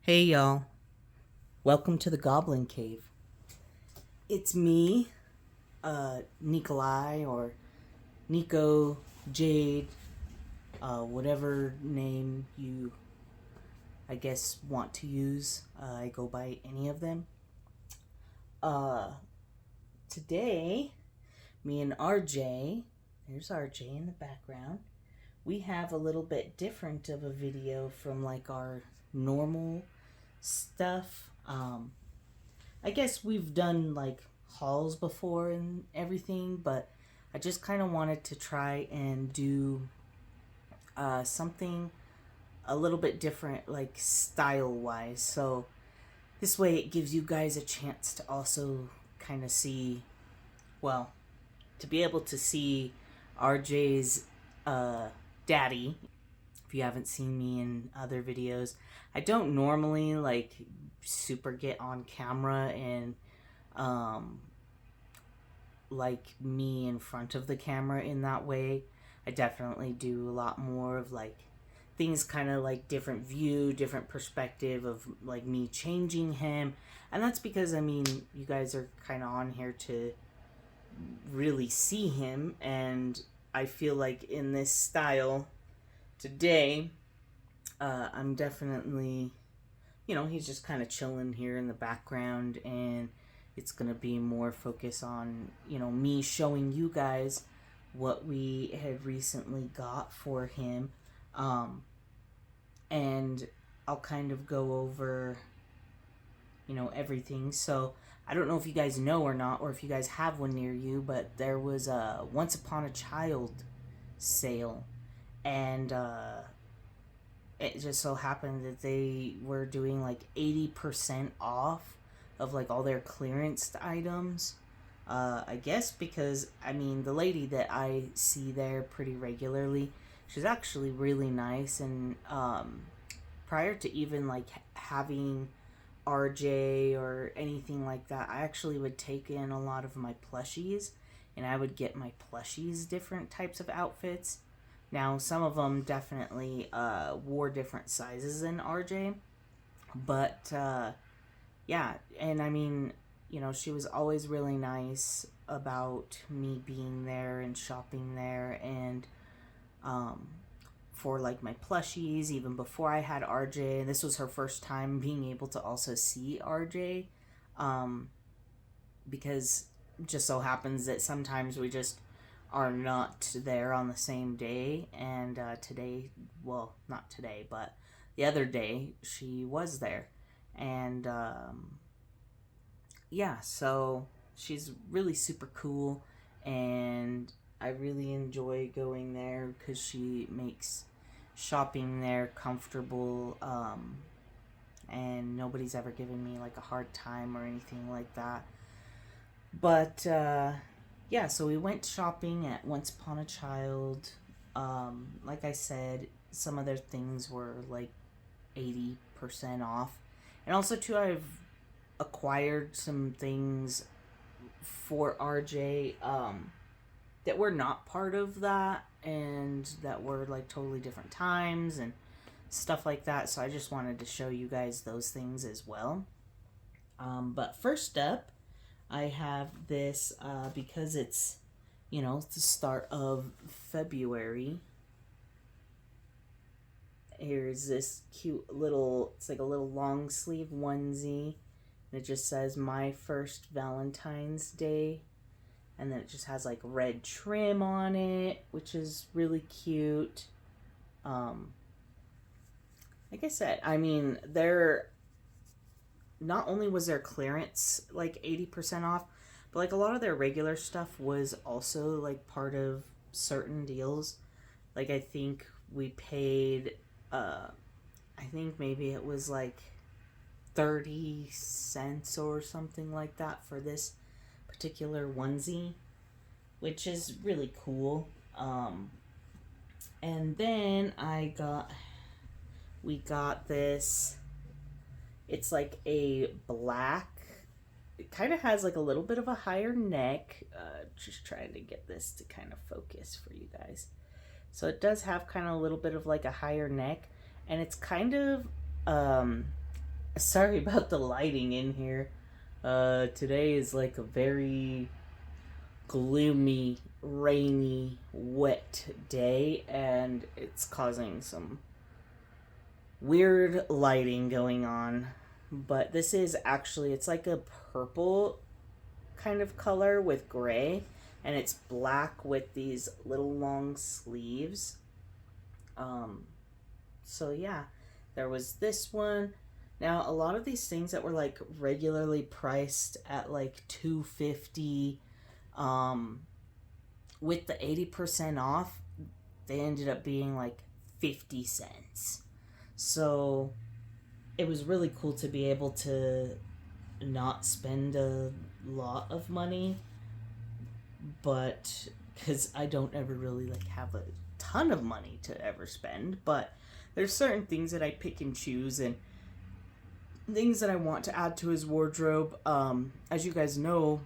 Hey y'all, welcome to the Goblin Cave. It's me, Nikolai, or Nico, Jade, whatever name you, I guess, want to use. I go by any of them. Uh, Today, me and RJ, there's RJ in the background, we have a little bit different of a video from like our normal stuff. I guess we've done like hauls before and everything, but I just kind of wanted to try and do something a little bit different, like style wise. So this way it gives you guys a chance to also kind of see, well, to be able to see RJ's daddy. If you haven't seen me in other videos, I don't normally like super get on camera and um like me in front of the camera in that way. I definitely do a lot more of like things kind of like different view, different perspective of like me changing him. And that's because I mean, you guys are kind of on here to really see him, and I feel like in this style today, I'm definitely, he's just kind of chilling here in the background, and it's going to be more focus on, me showing you guys what we had recently got for him. And I'll kind of go over, everything. So I don't know if you guys know or not, or if you guys have one near you, but there was a Once Upon a Child sale, and it just so happened that they were doing like 80% off of like all their clearance items. I guess because, I mean, the lady that I see there pretty regularly, she's actually really nice. And prior to even like having RJ or anything like that, I actually would take in a lot of my plushies, and I would get my plushies different types of outfits. Now, some of them definitely wore different sizes than RJ, but yeah, and I mean, she was always really nice about me being there and shopping there, and um, for like my plushies, even before I had RJ, and this was her first time being able to also see RJ, um, because just so happens that sometimes we just are not there on the same day. And today, well, not today, but the other day, she was there. And yeah, so she's really super cool. And I really enjoy going there because she makes shopping there comfortable. And nobody's ever given me like a hard time or anything like that. But yeah, so we went shopping at Once Upon a Child. Like I said, some of their things were like 80% off. And also, too, I've acquired some things for RJ that were not part of that, and that were like totally different times and stuff like that. So I just wanted to show you guys those things as well. But first up, I have this because it's, it's the start of February. Here's this cute little, it's like a little long sleeve onesie. And it just says My First Valentine's Day. And then it just has like red trim on it, which is really cute. Like I said, I mean, they're not only was their clearance like 80% off, but like a lot of their regular stuff was also like part of certain deals. Like I think we paid I think maybe it was like 30 cents or something like that for this particular onesie, which is really cool. And then we got this, it's like a black, it kind of has like a little bit of a higher neck. Just trying to get this to kind of focus for you guys. So it does have kind of a little bit of like a higher neck, and it's kind of Sorry about the lighting in here. Today is like a very gloomy, rainy, wet day, and it's causing some weird lighting going on. But this is actually, it's like a purple kind of color with gray, and it's black with these little long sleeves. Um, so yeah, there was this one. Now, a lot of these things that were like regularly priced at like 250, um, with the 80% off, they ended up being like 50 cents. So it was really cool to be able to not spend a lot of money, but because I don't ever really like have a ton of money to ever spend, but there's certain things that I pick and choose, and things that I want to add to his wardrobe. As you guys know,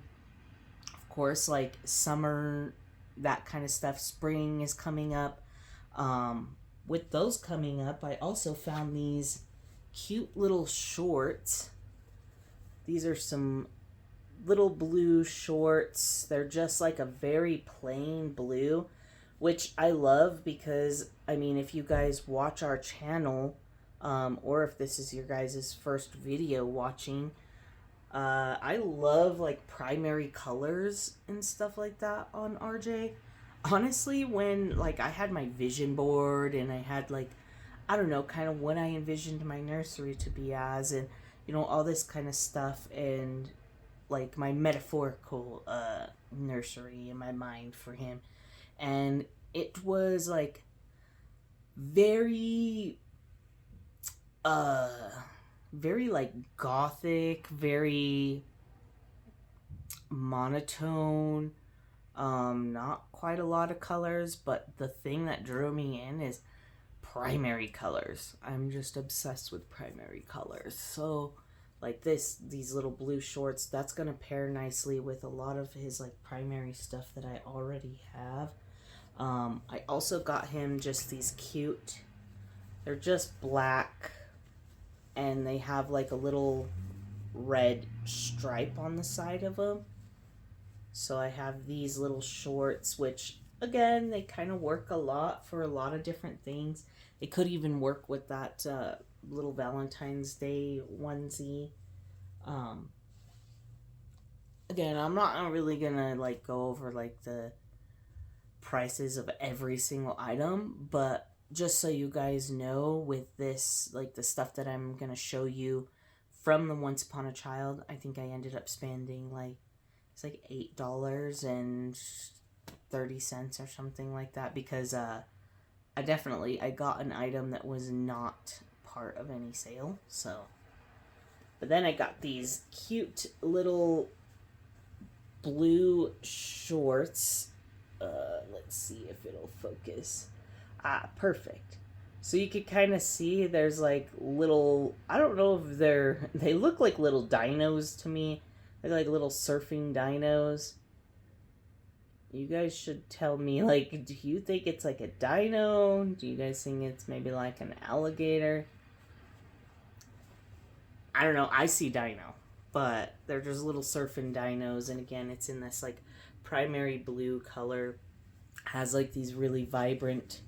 of course, like summer, that kind of stuff, spring is coming up. With those coming up, I also found these cute little shorts. These are some little blue shorts. They're just like a very plain blue, which I love because, I mean, if you guys watch our channel, or if this is your guys' first video watching, I love like primary colors and stuff like that on RJ. Honestly, when like I had my vision board and I had like, I don't know, kind of what I envisioned my nursery to be as, and you know, all this kind of stuff, and like my metaphorical nursery in my mind for him. And it was like very uh very like gothic, very monotone, not quite a lot of colors, but the thing that drew me in is primary colors. I'm just obsessed with primary colors. So like these little blue shorts, that's gonna pair nicely with a lot of his like primary stuff that I already have. I also got him just these cute, they're just black, and they have like a little red stripe on the side of them. So I have these little shorts, which again, they kind of work a lot for a lot of different things. They could even work with that little Valentine's Day onesie. Um, Again, I'm not really gonna like go over like the prices of every single item, but just so you guys know, with this, like the stuff that I'm gonna show you from the Once Upon a Child, I think I ended up spending like, it's like $8.30 or something like that, because I got an item that was not part of any sale. So, but then I got these cute little blue shorts. Let's see if it'll focus. Perfect. So you could kind of see there's like little, I don't know if they look like little dinos to me. They're like little surfing dinos. You guys should tell me, like, do you think it's like a dino? Do you guys think it's maybe like an alligator? I don't know. I see dino, but they're just little surfing dinos. And again, it's in this like primary blue color. Has like these really vibrant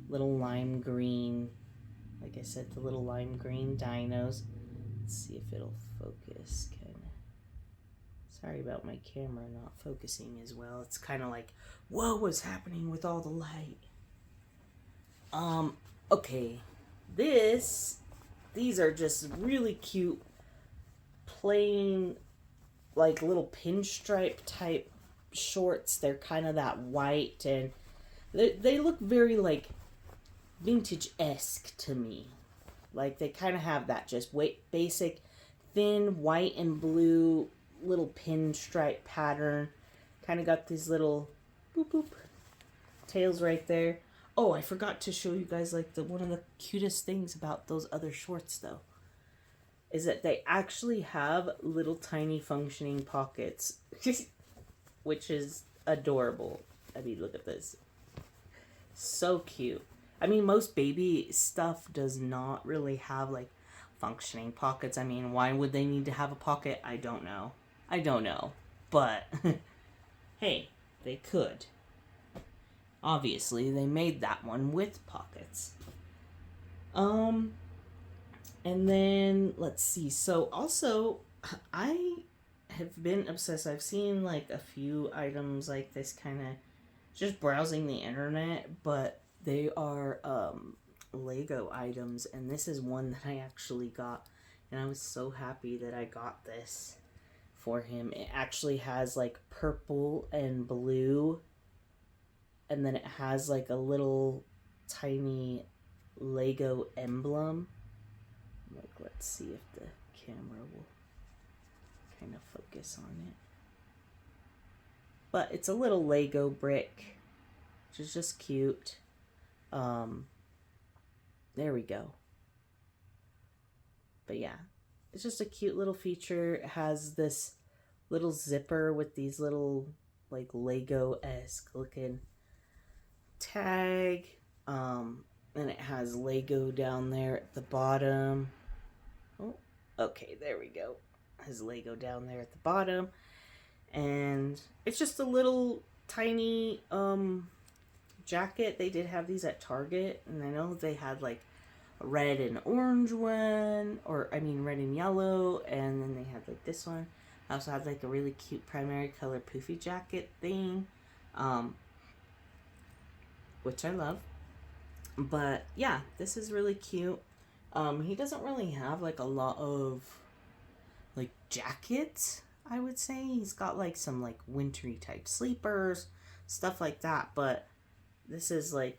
little lime green, like I said, the little lime green dinos. Let's see if it'll focus. Sorry about my camera not focusing as well. It's kind of like, whoa, what's happening with all the light? Okay. These are just really cute, plain, like little pinstripe type shorts. They're kind of that white, and they look very like vintage-esque to me. Like they kind of have that just basic, thin white and blue little pinstripe pattern. Kind of got these little boop boop tails right there. Oh, I forgot to show you guys like one of the cutest things about those other shorts though, is that they actually have little tiny functioning pockets, which is adorable. I mean, look at this. So cute. I mean, most baby stuff does not really have like functioning pockets. I mean, why would they need to have a pocket? I don't know. But, hey, they could. Obviously, they made that one with pockets. And then, let's see. So, also, I have been obsessed. I've seen, like, a few items like this kind of just browsing the internet, but they are, Lego items, and this is one that I actually got, and I was so happy that I got this for him. It actually has, like, purple and blue, and then it has, like, a little tiny Lego emblem. Like, let's see if the camera will kind of focus on it. But it's a little Lego brick, which is just cute. There we go. But yeah, it's just a cute little feature. It has this little zipper with these little, like, Lego-esque looking tag. And it has Lego down there at the bottom. Oh, okay, there we go. It has Lego down there at the bottom. And it's just a little tiny jacket. They did have these at Target, and I know they had, like, a red and orange one, or I mean red and yellow, and then they had, like, this one. I also had, like, a really cute primary color poofy jacket thing, which I love. But yeah, this is really cute. He doesn't really have, like, a lot of, like, jackets, I would say. He's got, like, some, like, wintry type sleepers, stuff like that, but this is, like,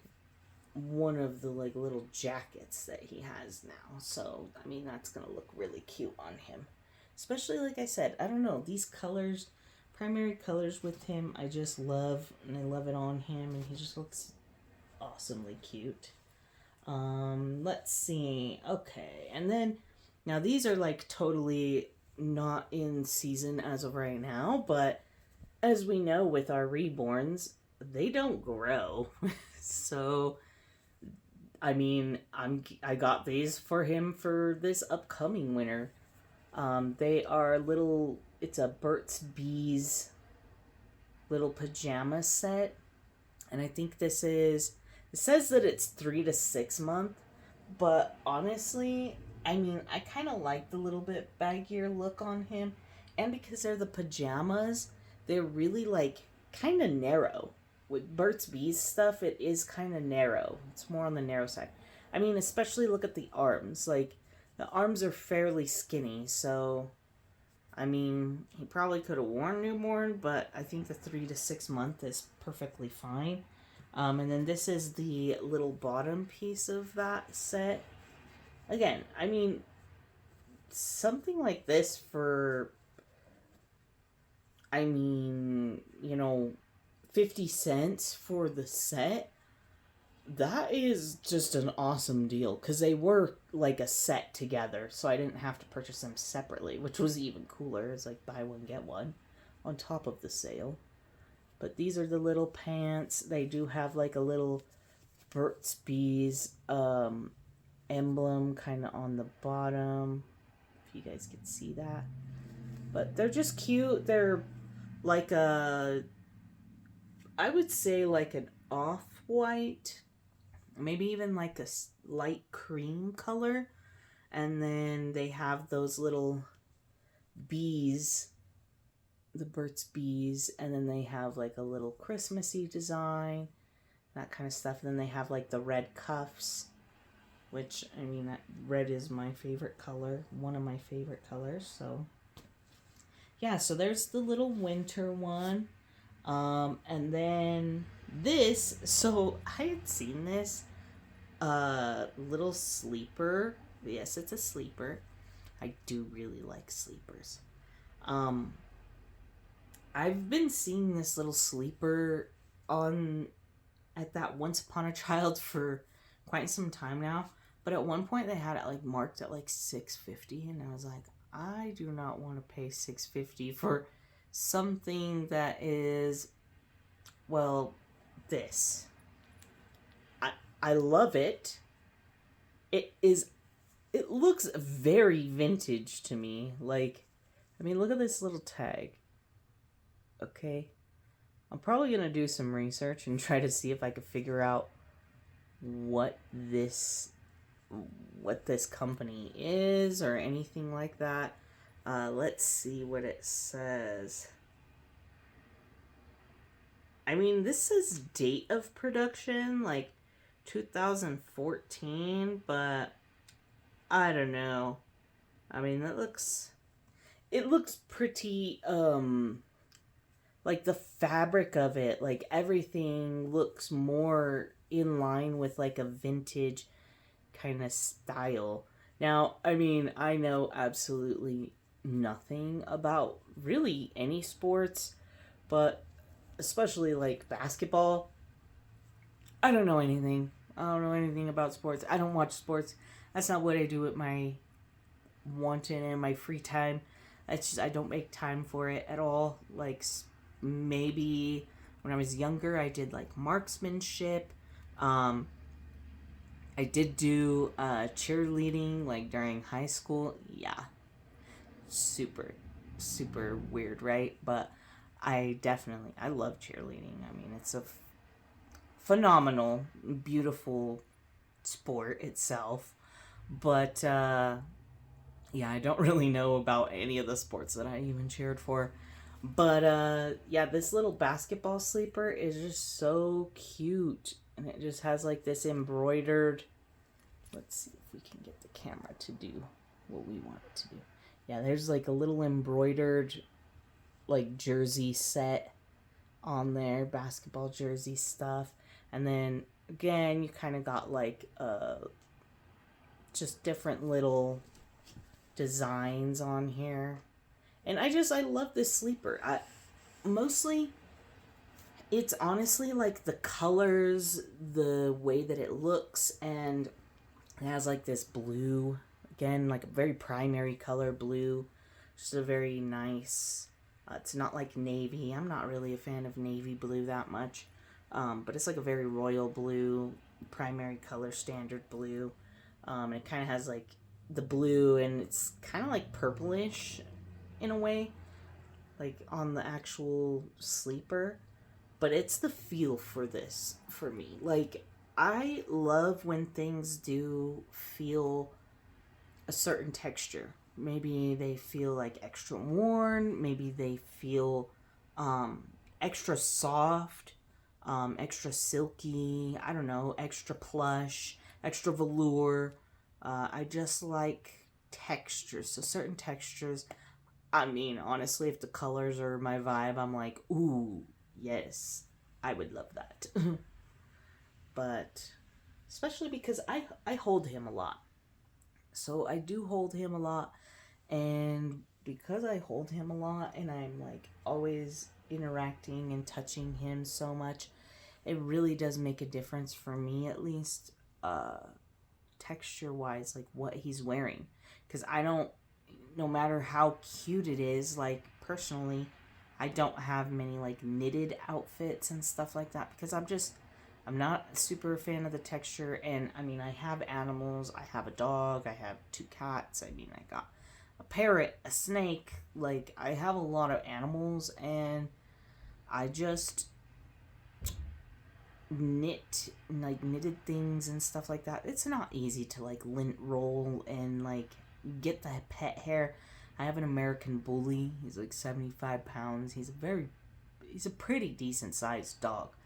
one of the, like, little jackets that he has now. So, I mean, that's gonna look really cute on him. Especially, like I said, I don't know, these colors, primary colors with him, I just love, and I love it on him, and he just looks awesomely cute. Let's see. Okay, and then, now these are, like, totally not in season as of right now, but as we know with our Reborns, they don't grow. So, I mean, I got these for him for this upcoming winter. They are little, it's a Burt's Bees little pajama set. And I think this is, it says that it's 3 to 6 month, but honestly, I mean, I kind of like the little bit baggier look on him. And because they're the pajamas, they're really, like, kind of narrow. With Burt's Bees stuff, it is kind of narrow. It's more on the narrow side. I mean, especially look at the arms. Like, the arms are fairly skinny, so, I mean, he probably could have worn Newborn, but I think the 3 to 6 month is perfectly fine. And then this is the little bottom piece of that set. Again, I mean, something like this for, I mean, you know, 50 cents for the set, that is just an awesome deal, because they were like a set together, so I didn't have to purchase them separately, which was even cooler. It's like buy one get one on top of the sale. But these are the little pants. They do have, like, a little Burt's Bees emblem kind of on the bottom, if you guys can see that. But they're just cute. They're like a, I would say, like an off-white, maybe even like a light cream color. And then they have those little bees, the Burt's Bees, and then they have, like, a little Christmassy design, that kind of stuff. And then they have, like, the red cuffs, which, I mean, that red is my favorite color, one of my favorite colors. So yeah, so there's the little winter one. And then this, so I had seen this little sleeper. Yes, it's a sleeper. I do really like sleepers. I've been seeing this little sleeper at that Once Upon a Child for quite some time now. But at one point they had it, like, marked at, like, $6.50, and I was like, I do not want to pay $6.50 for something that is, well, this. I love it. It is it looks very vintage to me. Like, I mean, look at this little tag. Okay. I'm probably going to do some research and try to see if I could figure out what this company is or anything like that. Let's see what it says. I mean, this says date of production, like 2014, but I don't know. I mean, it looks pretty, like the fabric of it, like everything looks more in line with like a vintage kind of style. Now, I mean, I know absolutely nothing about really any sports, but especially like basketball, I don't know anything. I don't know anything about sports. I don't watch sports. That's not what I do with my wanting in my free time. It's just I don't make time for it at all. Like maybe when I was younger, I did like marksmanship. I did do cheerleading like during high school. Yeah, super, super weird, right? But I love cheerleading. I mean, it's a phenomenal, beautiful sport itself. But yeah, I don't really know about any of the sports that I even cheered for. But yeah, this little basketball sleeper is just so cute. And it just has like this embroidered. Let's see if we can get the camera to do what we want it to do. Yeah, there's like a little embroidered like jersey set on there, basketball jersey stuff. And then again, you kind of got like just different little designs on here. And I love this sleeper. Mostly it's honestly like the colors, the way that it looks, and it has like this blue, again, like a very primary color blue. Just a very nice, it's not like navy. I'm not really a fan of navy blue that much. But it's like a very royal blue, primary color, standard blue. It kind of has like the blue, and it's kind of like purplish in a way, like on the actual sleeper. But it's the feel for this for me. Like, I love when things do feel a certain texture. Maybe they feel like extra worn. Maybe they feel extra soft, extra silky. I don't know, extra plush, extra velour. I just like textures. So certain textures. I mean, honestly, if the colors are my vibe, I'm like, ooh, yes, I would love that. But especially because I hold him a lot. So I do hold him a lot, and because I hold him a lot and I'm like always interacting and touching him so much, it really does make a difference for me, at least texture wise, like what he's wearing. Because I don't, no matter how cute it is, like personally, I don't have many like knitted outfits and stuff like that because I'm not a super fan of the texture. And I mean, I have animals. I have a dog. I have 2 cats. I mean, I got a parrot, a snake. Like, I have a lot of animals, and I just knitted things and stuff like that. It's not easy to like lint roll and like get the pet hair. I have an American Bully. He's like 75 pounds. He's a pretty decent sized dog.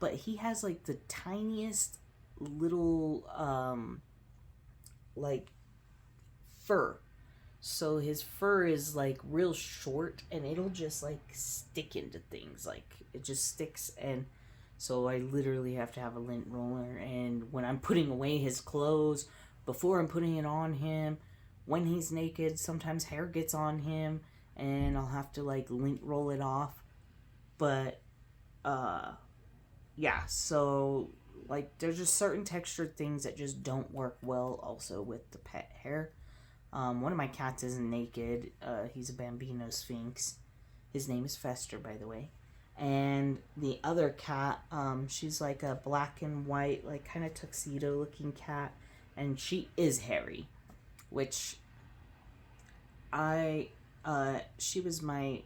But he has like the tiniest little like fur. So his fur is like real short, and it'll just like stick into things. Like it just sticks, and so I literally have to have a lint roller. And when I'm putting away his clothes, before I'm putting it on him, when he's naked, sometimes hair gets on him, and I'll have to like lint roll it off. But yeah, so like there's just certain textured things that just don't work well also with the pet hair. One of my cats isn't naked. He's a Bambino Sphinx. His name is Fester, by the way. And the other cat, she's like a black and white, like kind of tuxedo looking cat, and she is hairy. which she was my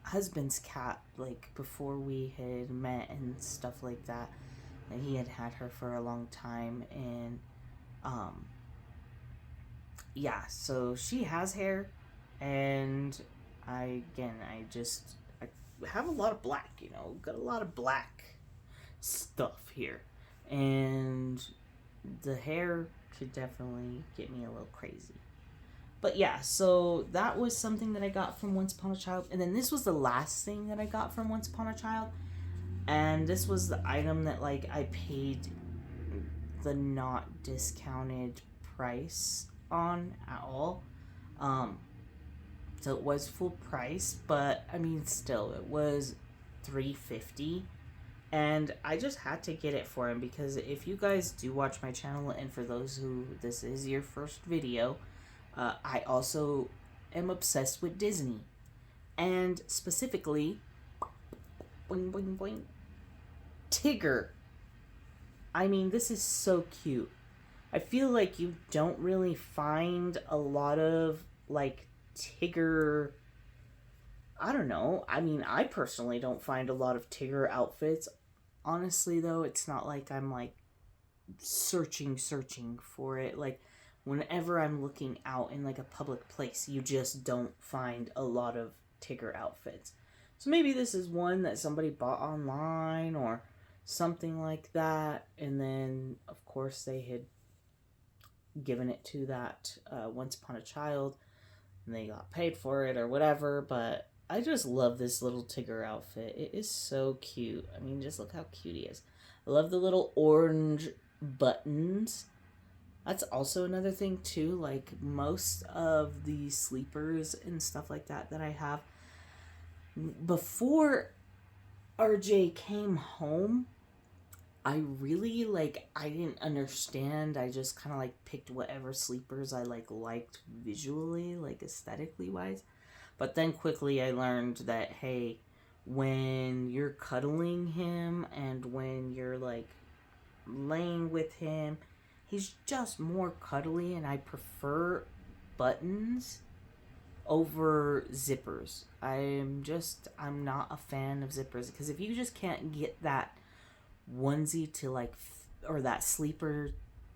husband's cat, like, before we had met and stuff like that. And he had her for a long time, and, yeah, so she has hair, and I have a lot of black, got a lot of black stuff here, and the hair could definitely get me a little crazy. But yeah, so that was something that I got from Once Upon a Child. And then this was the last thing that I got from Once Upon a Child. And this was the item that, like, I paid the not discounted price on at all. So it was full price, but I mean, still, it was $3.50. And I just had to get it for him, because if you guys do watch my channel, and for those who this is your first video, I also am obsessed with Disney. And specifically, boing, boing, boing, Tigger. I mean, this is so cute. I feel like you don't really find a lot of, like, Tigger... I don't know. I mean, I personally don't find a lot of Tigger outfits. Honestly, though, it's not like I'm, like, searching for it. Like, whenever I'm looking out in, like, a public place, you just don't find a lot of Tigger outfits. So maybe this is one that somebody bought online or something like that. And then, of course, they had given it to that Once Upon a Child, and they got paid for it or whatever. But I just love this little Tigger outfit. It is so cute. I mean, just look how cute he is. I love the little orange buttons. That's also another thing, too. Like, most of the sleepers and stuff like that I have, before RJ came home, I really, like, I didn't understand. I just kind of, like, picked whatever sleepers I, like, liked visually, like, aesthetically wise. But then quickly I learned that, hey, when you're cuddling him and when you're, like, laying with him, he's just more cuddly, and I prefer buttons over zippers. I'm not a fan of zippers, because if you just can't get that onesie to, like, or that sleeper,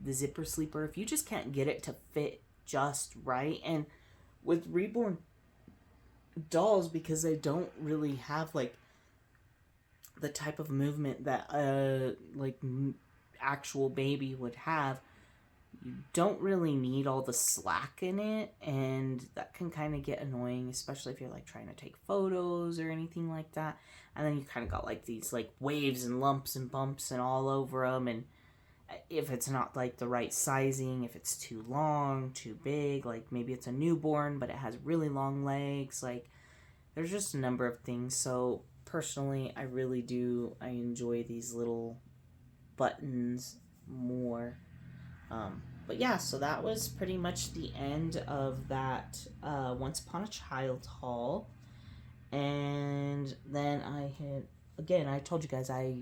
the zipper sleeper, if you just can't get it to fit just right, and with Reborn dolls, because they don't really have, like, the type of movement that actual baby would have, you don't really need all the slack in it, and that can kind of get annoying, especially if you're, like, trying to take photos or anything like that. And then you kind of got, like, these, like, waves and lumps and bumps and all over them, and if it's not, like, the right sizing, if it's too long, too big, like, maybe it's a newborn but it has really long legs, like, there's just a number of things. So personally, I enjoy these little buttons more. But yeah, so that was pretty much the end of that Once Upon a Child haul. And then I told you guys I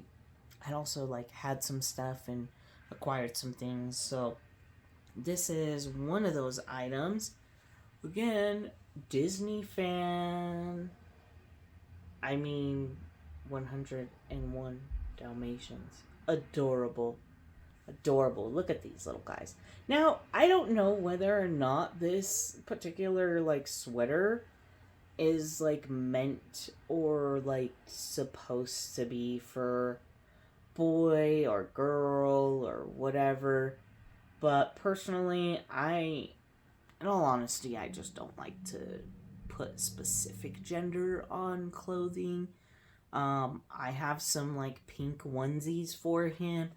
had also, like, had some stuff and acquired some things. So this is one of those items. Again, Disney fan. I mean, 101 Dalmatians. Adorable. Look at these little guys. Now, I don't know whether or not this particular, like, sweater is, like, meant or, like, supposed to be for boy or girl or whatever. But personally, in all honesty, I just don't like to put specific gender on clothing. I have some, like, pink onesies for him.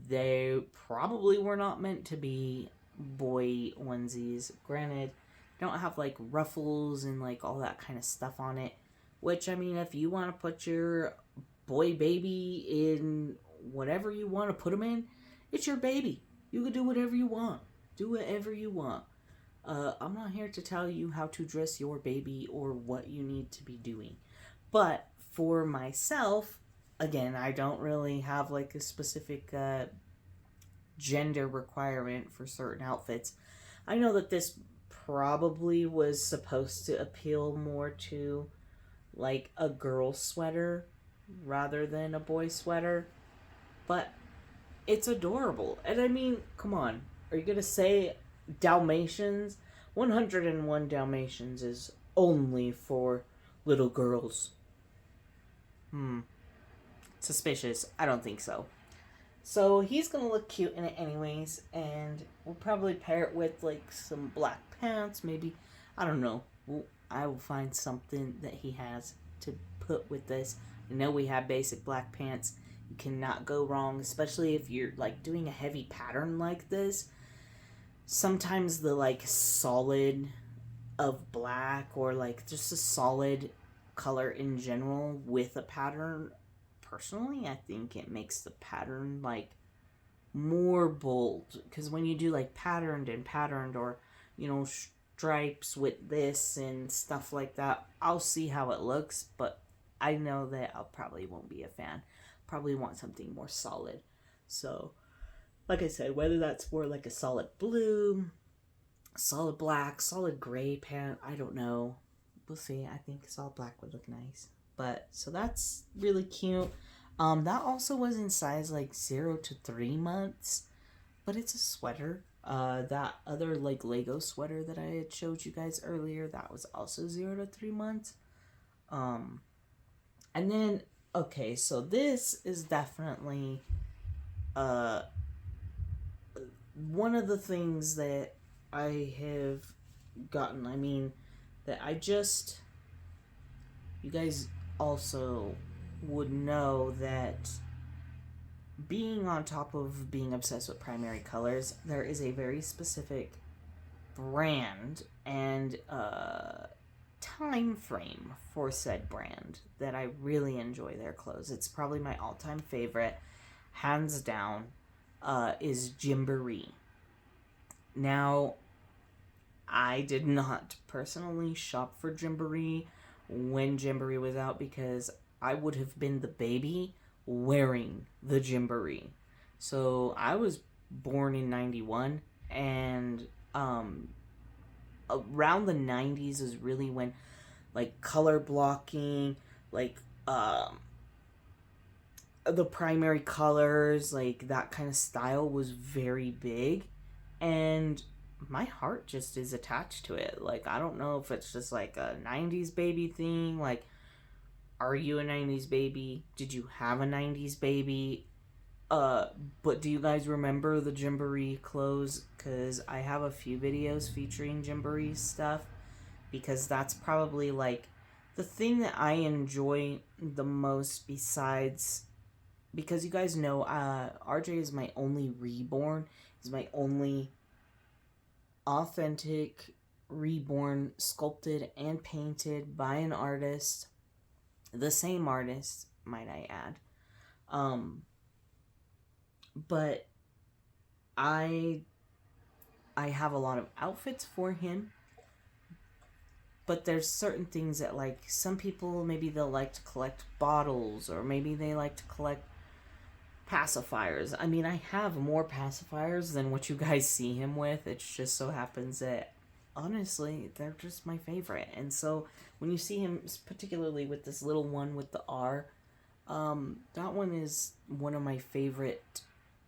They probably were not meant to be boy onesies. Granted, they don't have, like, ruffles and, like, all that kind of stuff on it. Which, I mean, if you want to put your boy baby in whatever you want to put him in, it's your baby. You can do whatever you want. Do whatever you want. I'm not here to tell you how to dress your baby or what you need to be doing. But for myself, again, I don't really have, like, a specific gender requirement for certain outfits. I know that this probably was supposed to appeal more to like a girl sweater rather than a boy sweater, but it's adorable. And I mean, come on. Are you going to say Dalmatians? 101 Dalmatians is only for little girls. Suspicious. I don't think so. So he's going to look cute in it anyways, and we'll probably pair it with like some black pants, maybe. I don't know. I will find something that he has to put with this. I know we have basic black pants. You cannot go wrong, especially if you're like doing a heavy pattern like this. Sometimes the like solid of black, or like just a solid color in general with a pattern, personally I think it makes the pattern like more bold, because when you do like patterned, or stripes with this and stuff like that, I'll see how it looks, but I know that I probably won't be a fan. Probably want something more solid. So like I said, whether that's more like a solid blue, solid black, solid gray pant, I don't know. We'll see. I think solid black would look nice. But so that's really cute. That also was in size like 0 to 3 months, but it's a sweater. That other like Lego sweater that I had showed you guys earlier, that was also 0 to 3 months. And then okay, so this is definitely one of the things that I have gotten. I mean, that you guys also would know that being on top of being obsessed with primary colors, there is a very specific brand and time frame for said brand that I really enjoy their clothes. It's probably my all-time favorite, hands down, is Gymboree. Now, I did not personally shop for Gymboree when Gymboree was out, because I would have been the baby wearing the Gymboree. So I was born in 91, and around the 90s is really when like color blocking, like the primary colors, like that kind of style was very big, and my heart just is attached to it. Like, I don't know if it's just like a 90s baby thing. Like, are you a 90s baby? Did you have a 90s baby? But do you guys remember the Gymboree clothes? Because I have a few videos featuring Gymboree stuff, because that's probably like the thing that I enjoy the most, besides, because you guys know RJ is my only Reborn. He's my only authentic Reborn, sculpted and painted by an artist, the same artist, might I add. But I have a lot of outfits for him, but there's certain things that, like, some people, maybe they'll like to collect bottles, or maybe they like to collect pacifiers. I mean, I have more pacifiers than what you guys see him with. It just so happens that, honestly, they're just my favorite. And so when you see him, particularly with this little one with the R, that one is one of my favorite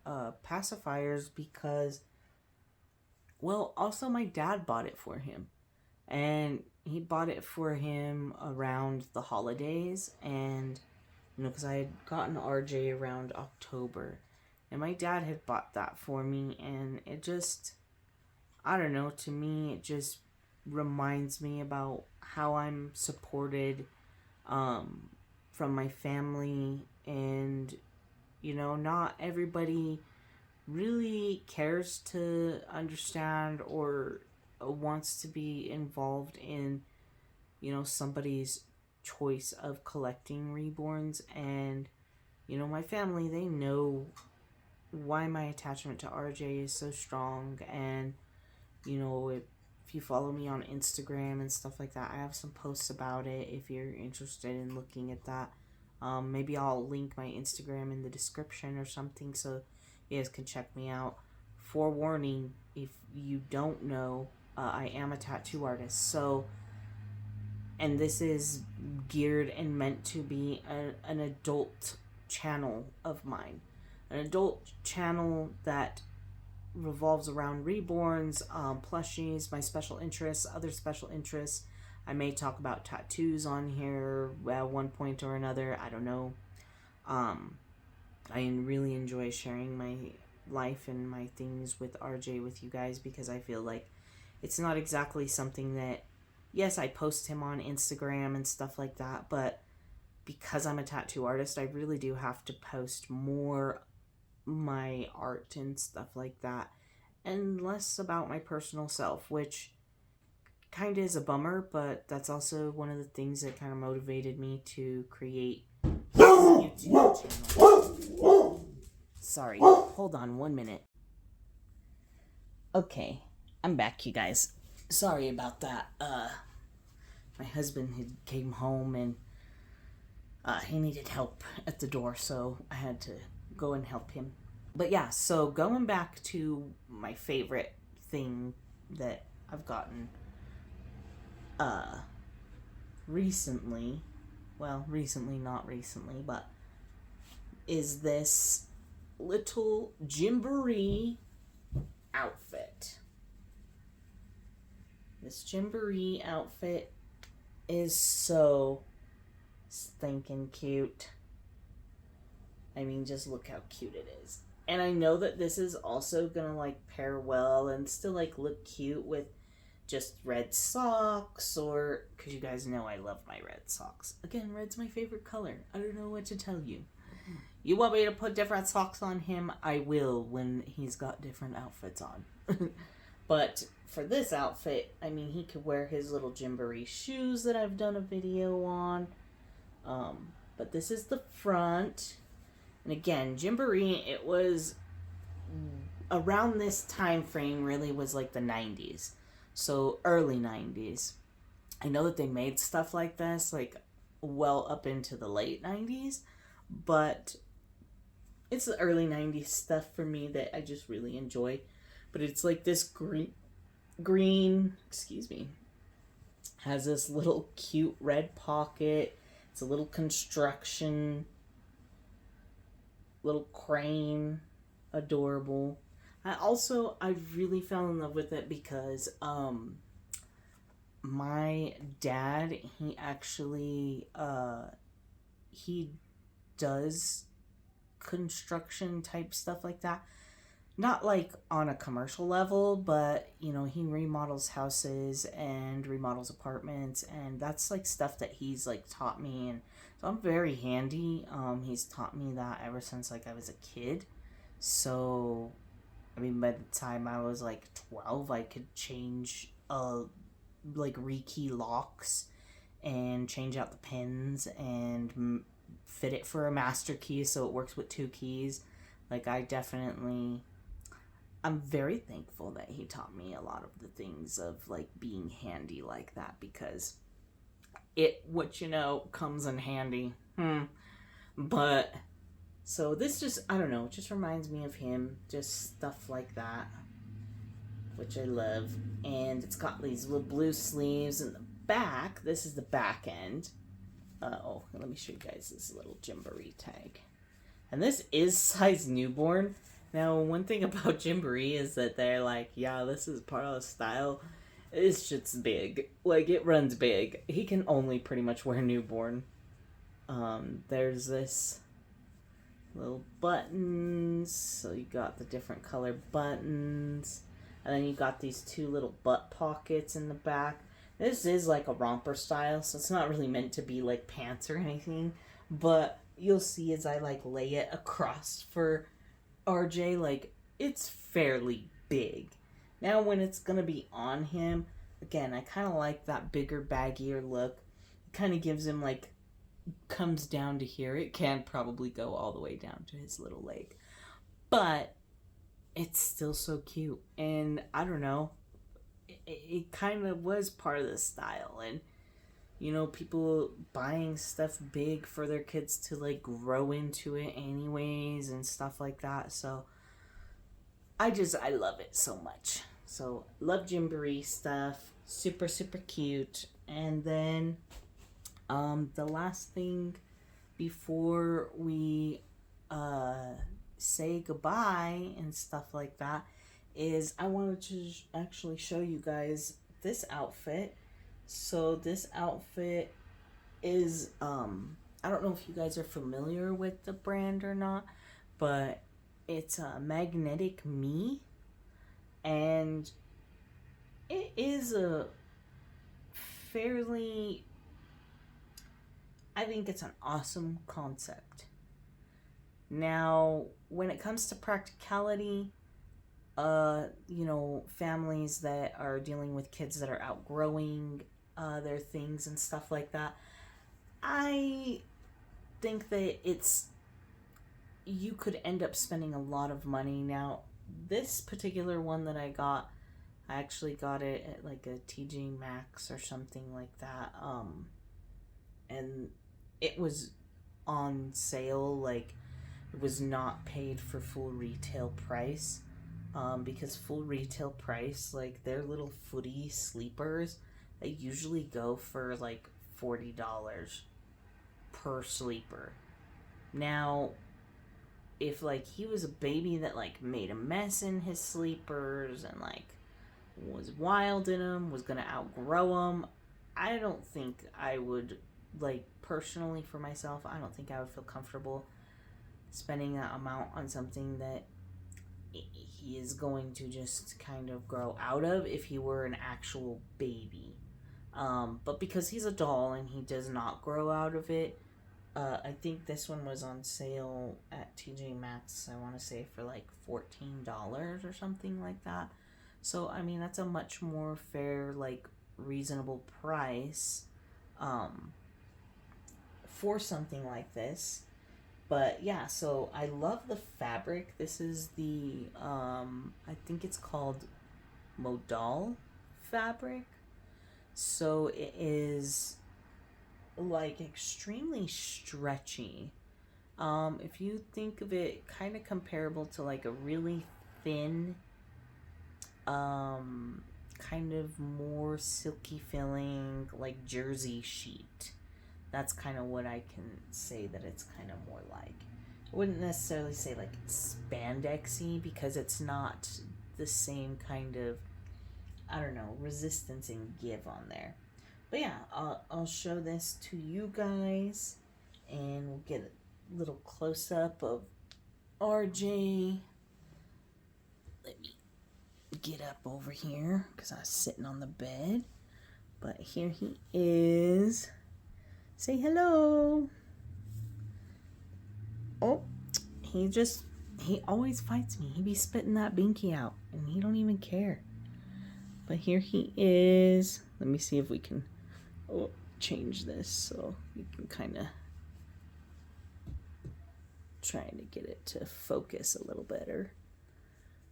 pacifiers, because, well, also my dad bought it for him. And he bought it for him around the holidays, and because I had gotten RJ around October, and my dad had bought that for me, and it just, I don't know, to me, it just reminds me about how I'm supported from my family, and, not everybody really cares to understand or wants to be involved in, somebody's choice of collecting Reborns. And my family, they know why my attachment to RJ is so strong. And if you follow me on Instagram and stuff like that, I have some posts about it if you're interested in looking at that. Maybe I'll link my Instagram in the description or something, so you guys can check me out. Forewarning, if you don't know, I am a tattoo artist. So, and this is geared and meant to be an adult channel of mine. An adult channel that revolves around Reborns, plushies, my special interests, other special interests. I may talk about tattoos on here at one point or another. I don't know. I really enjoy sharing my life and my things with RJ with you guys, because I feel like it's not exactly something that, yes, I post him on Instagram and stuff like that, but because I'm a tattoo artist, I really do have to post more my art and stuff like that, and less about my personal self, which kind of is a bummer, but that's also one of the things that kind of motivated me to create this YouTube channel. Sorry, hold on 1 minute. Okay, I'm back, you guys. Sorry about that. My husband had came home and he needed help at the door, so I had to go and help him. But yeah, so going back to my favorite thing that I've gotten recently, well, recently, not recently, but is this little Gymboree outfit. This Gymboree outfit is so stinking cute. I mean, just look how cute it is. And I know that this is also gonna like pair well and still like look cute with just red socks, or because you guys know I love my red socks. Again, red's my favorite color. I don't know what to tell you. You want me to put different socks on him? I will when he's got different outfits on. But for this outfit, I mean, he could wear his little Gymboree shoes that I've done a video on. But this is the front. And again, Gymboree, it was around this time frame, really was like the 90s. So early 90s. I know that they made stuff like this like well up into the late 90s, but it's the early 90s stuff for me that I just really enjoy. But it's like this green, excuse me, has this little cute red pocket. It's a little construction, little crane, adorable. I really fell in love with it because my dad, he actually he does construction type stuff like that. Not like on a commercial level, but you know, he remodels houses and remodels apartments, and that's like stuff that he's like taught me, and so I'm very handy. He's taught me that ever since like I was a kid. So I mean, by the time I was like 12, I could change like rekey locks and change out the pins and fit it for a master key so it works with 2 keys. Like I'm very thankful that he taught me a lot of the things of like being handy like that, because comes in handy. But so this just, I don't know, it just reminds me of him, just stuff like that, which I love. And it's got these little blue sleeves in the back. This is the back end. Let me show you guys this little Gymboree tag. And this is size newborn. Now, one thing about Gymboree is that they're like, yeah, this is part of the style. It's just big. Like, it runs big. He can only pretty much wear newborn. There's this little buttons. So you got the different color buttons. And then you got these 2 little butt pockets in the back. This is like a romper style, so it's not really meant to be like pants or anything. But you'll see as I like lay it across for RJ, like it's fairly big. Now when it's gonna be on him, again, I kind of like that bigger, baggier look. It kind of gives him like, comes down to here. It can probably go all the way down to his little leg, but it's still so cute. And I don't know, it kind of was part of the style. And you know, people buying stuff big for their kids to like grow into it anyways and stuff like that. So I love it so much. So love Gymboree stuff. Super, super cute. And then the last thing before we say goodbye and stuff like that is I wanted to actually show you guys this outfit. So this outfit is I don't know if you guys are familiar with the brand or not, but it's a Magnetic Me, and it is a fairly, I think it's an awesome concept. Now, when it comes to practicality, families that are dealing with kids that are outgrowing their things and stuff like that, I think that you could end up spending a lot of money. Now, this particular one that I actually got it at like a TJ Maxx or something like that. And it was on sale, like it was not paid for full retail price. Because full retail price, like their little footy sleepers, they usually go for like $40 per sleeper. Now, if like he was a baby that like made a mess in his sleepers and like was wild in them, was gonna outgrow them, I don't think I would, like personally for myself, I don't think I would feel comfortable spending that amount on something that he is going to just kind of grow out of if he were an actual baby. But because he's a doll and he does not grow out of it, I think this one was on sale at TJ Maxx, I want to say for like $14 or something like that. So, I mean, that's a much more fair, like, reasonable price for something like this. But, yeah, so I love the fabric. This is the, I think it's called modal fabric. So it is like extremely stretchy. If you think of it kind of comparable to like a really thin, kind of more silky feeling like jersey sheet. That's kind of what I can say that it's kind of more like. I wouldn't necessarily say like spandexy because it's not the same kind of, I don't know, resistance and give on there. But yeah, I'll show this to you guys and we'll get a little close up of RJ. Let me get up over here because I was sitting on the bed. But here he is. Say hello. Oh, he always fights me. He be spitting that binky out and he don't even care. But here he is. Let me see if we can change this so you can kind of trying to get it to focus a little better.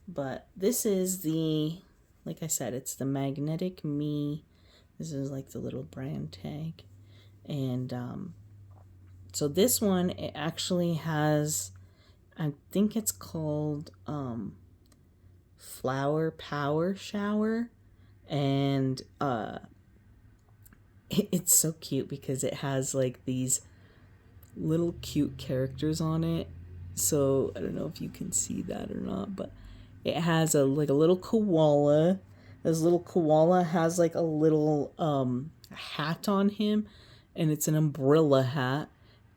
But this is like I said, it's the Magnetic Me. This is like the little brand tag. And so this one, it actually has, I think it's called Flower Power Shower. And it's so cute because it has like these little cute characters on it. So I don't know if you can see that or not, but it has a little koala. This little koala has like a little hat on him, and it's an umbrella hat,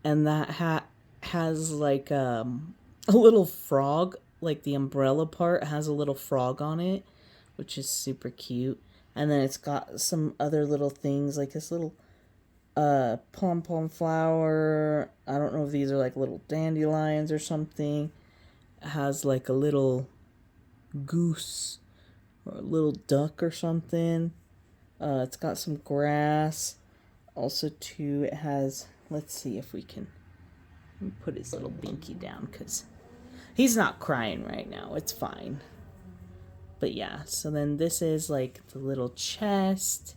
and that hat has like a little frog, like the umbrella part has a little frog on it, which is super cute. And then it's got some other little things, like this little pom-pom flower. I don't know if these are like little dandelions or something. It has like a little goose or a little duck or something. It's got some grass. Also, too, it has, let's see if we can put his little binky down because he's not crying right now. It's fine. But yeah, so then this is like the little chest.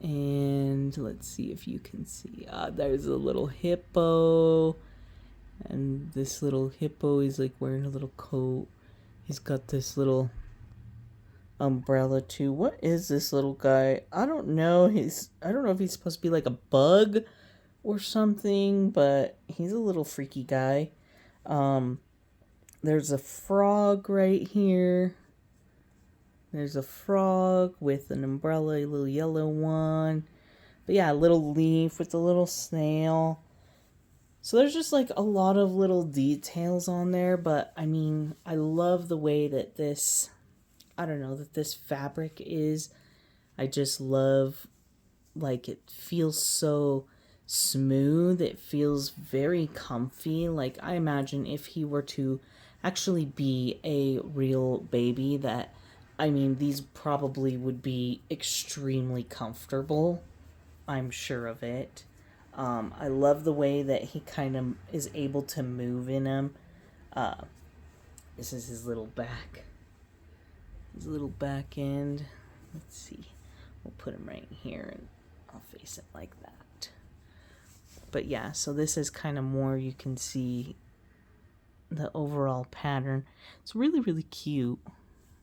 And let's see if you can see. There's a little hippo. And this little hippo is like wearing a little coat. He's got this little umbrella too. What is this little guy? I don't know. I don't know if he's supposed to be like a bug or something, but he's a little freaky guy. Um, there's a frog right here. There's a frog with an umbrella, a little yellow one. But yeah, a little leaf with a little snail. So there's just like a lot of little details on there, but I mean, I love the way that this, I don't know, that this fabric is. I just love, like, it feels so smooth. It feels very comfy. Like, I imagine if he were to actually be a real baby, that, I mean, these probably would be extremely comfortable. I'm sure of it. I love the way that he kind of is able to move in them. Uh, this is his little back. His little back end. Let's see. We'll put him right here and I'll face it like that. But yeah, so this is kind of more, you can see the overall pattern. It's really, really cute.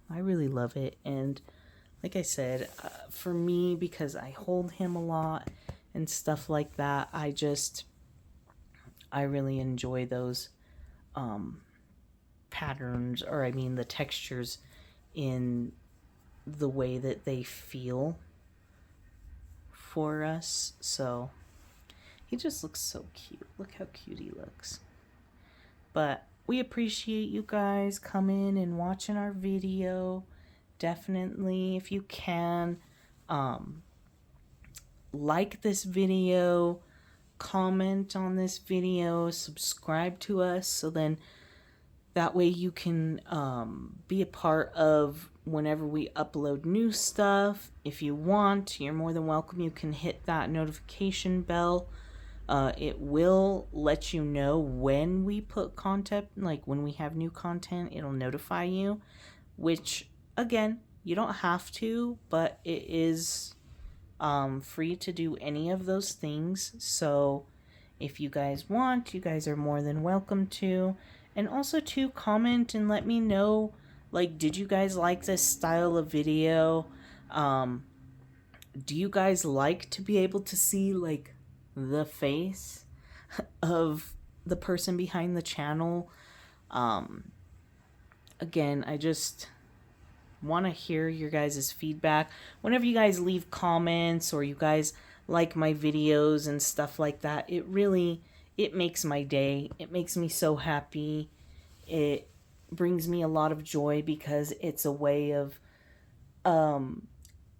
I really love it. And like I said, for me, because I hold him a lot and stuff like that, I really enjoy those patterns, or I mean the textures in the way that they feel for us. So he just looks so cute. Look how cute he looks. But we appreciate you guys coming and watching our video. Definitely, if you can, like this video, comment on this video, subscribe to us, so then that way you can be a part of whenever we upload new stuff. If you want, you're more than welcome. You can hit that notification bell. It will let you know when we put content, like when we have new content, it'll notify you, which, again, you don't have to, but it is free to do any of those things. So if you guys want, you guys are more than welcome to. And also to comment and let me know, like, did you guys like this style of video? Do you guys like to be able to see, like, the face of the person behind the channel? Again, I just want to hear your guys' feedback. Whenever you guys leave comments or you guys like my videos and stuff like that, it makes my day. It makes me so happy. It brings me a lot of joy because it's a way of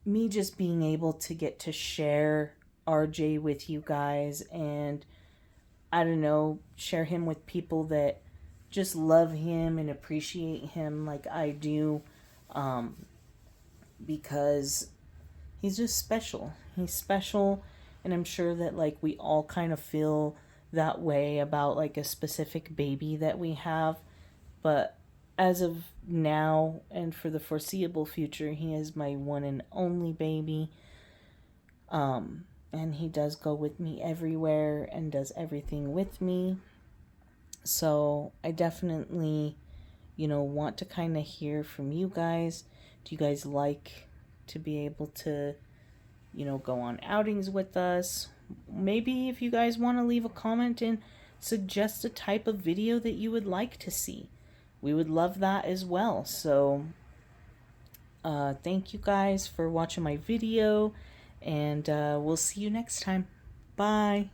me just being able to get to share RJ with you guys, and I don't know, share him with people that just love him and appreciate him like I do, because he's just special. He's special, and I'm sure that, like, we all kind of feel that way about, like, a specific baby that we have. But as of now and for the foreseeable future, he is my one and only baby. And he does go with me everywhere and does everything with me. So I definitely, want to kind of hear from you guys. Do you guys like to be able to, go on outings with us? Maybe if you guys want to leave a comment and suggest a type of video that you would like to see, we would love that as well. So thank you guys for watching my video, and we'll see you next time. Bye.